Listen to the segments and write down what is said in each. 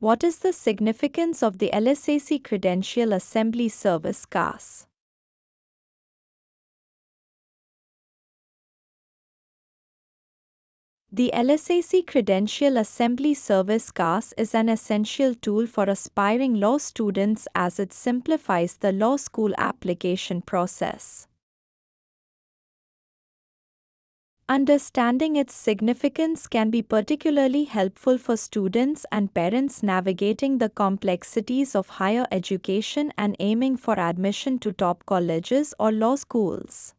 What is the significance of the LSAC Credential Assembly Service CAS? The LSAC Credential Assembly Service CAS is an essential tool for aspiring law students as it simplifies the law school application process. Understanding its significance can be particularly helpful for students and parents navigating the complexities of higher education and aiming for admission to top colleges or law schools.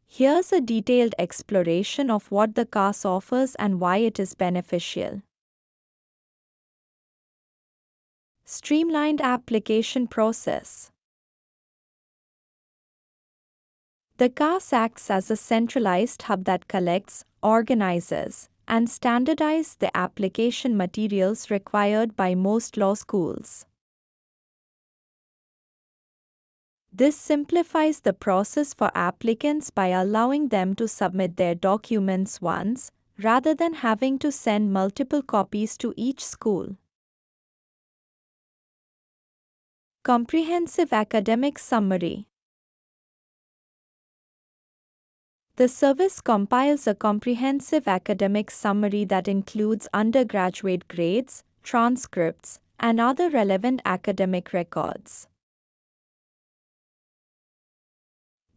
Here's a detailed exploration of what the CAS offers and why it is beneficial. Streamlined application process. The CAS acts as a centralized hub that collects, organizes, and standardizes the application materials required by most law schools. This simplifies the process for applicants by allowing them to submit their documents once, rather than having to send multiple copies to each school. Comprehensive academic summary. The service compiles a comprehensive academic summary that includes undergraduate grades, transcripts, and other relevant academic records.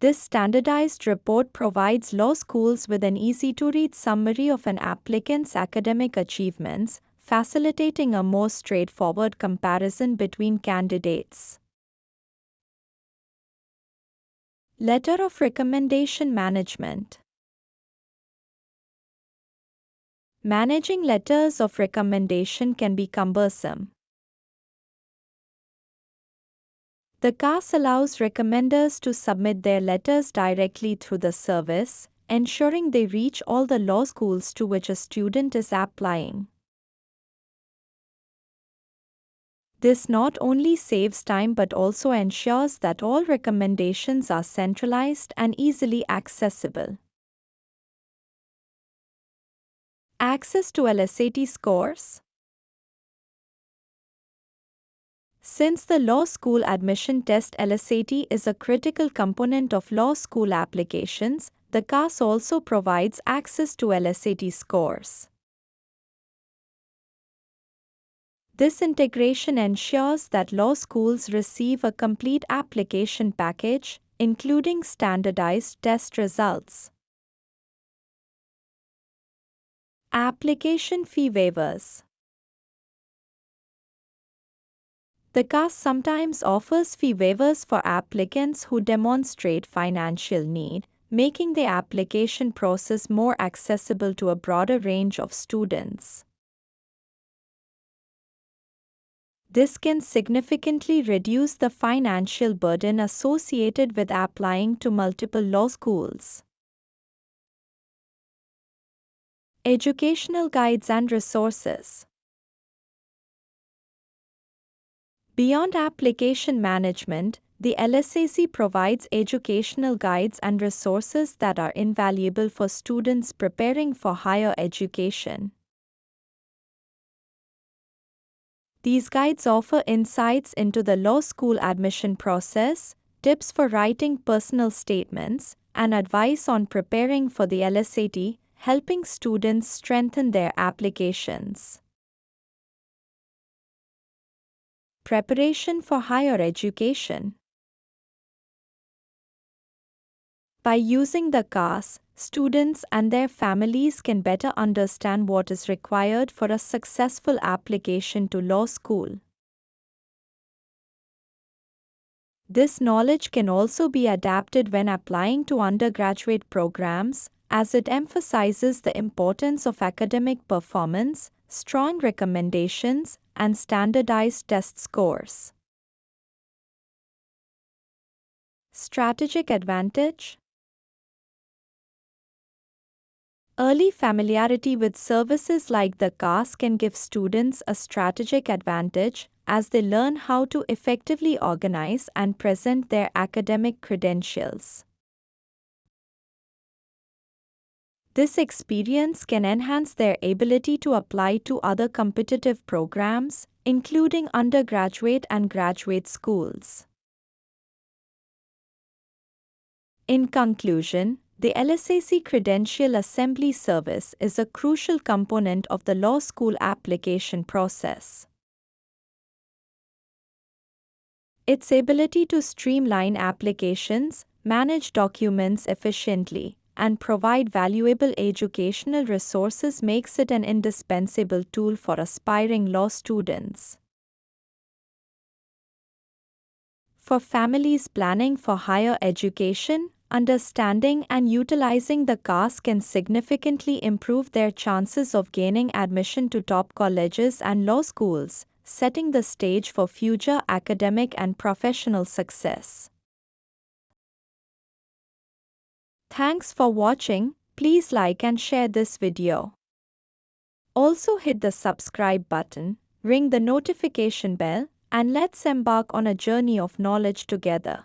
This standardized report provides law schools with an easy-to-read summary of an applicant's academic achievements, facilitating a more straightforward comparison between candidates. Letter of Recommendation Management. Managing letters of recommendation can be cumbersome. The CAS allows recommenders to submit their letters directly through the service, ensuring they reach all the law schools to which a student is applying. This not only saves time but also ensures that all recommendations are centralized and easily accessible. Access to LSAT scores. Since the law school admission test LSAT is a critical component of law school applications, the CAS also provides access to LSAT scores. This integration ensures that law schools receive a complete application package, including standardized test results. Application fee waivers. The CAS sometimes offers fee waivers for applicants who demonstrate financial need, making the application process more accessible to a broader range of students. This can significantly reduce the financial burden associated with applying to multiple law schools. Educational guides and resources. Beyond application management, the LSAC provides educational guides and resources that are invaluable for students preparing for higher education. These guides offer insights into the law school admission process, tips for writing personal statements, and advice on preparing for the LSAT, helping students strengthen their applications. Preparation for higher education. By using the CAS, students and their families can better understand what is required for a successful application to law school. This knowledge can also be adapted when applying to undergraduate programs, as it emphasizes the importance of academic performance, strong recommendations, and standardized test scores. Strategic advantage. Early familiarity with services like the CAS can give students a strategic advantage as they learn how to effectively organize and present their academic credentials. This experience can enhance their ability to apply to other competitive programs, including undergraduate and graduate schools. In conclusion, the LSAC Credential Assembly Service is a crucial component of the law school application process. Its ability to streamline applications, manage documents efficiently, and provide valuable educational resources makes it an indispensable tool for aspiring law students. For families planning for higher education, understanding and utilizing the CAS can significantly improve their chances of gaining admission to top colleges and law schools, setting the stage for future academic and professional success. Thanks for watching. Please like and share this video. Also hit the subscribe button, ring the notification bell, and let's embark on a journey of knowledge together.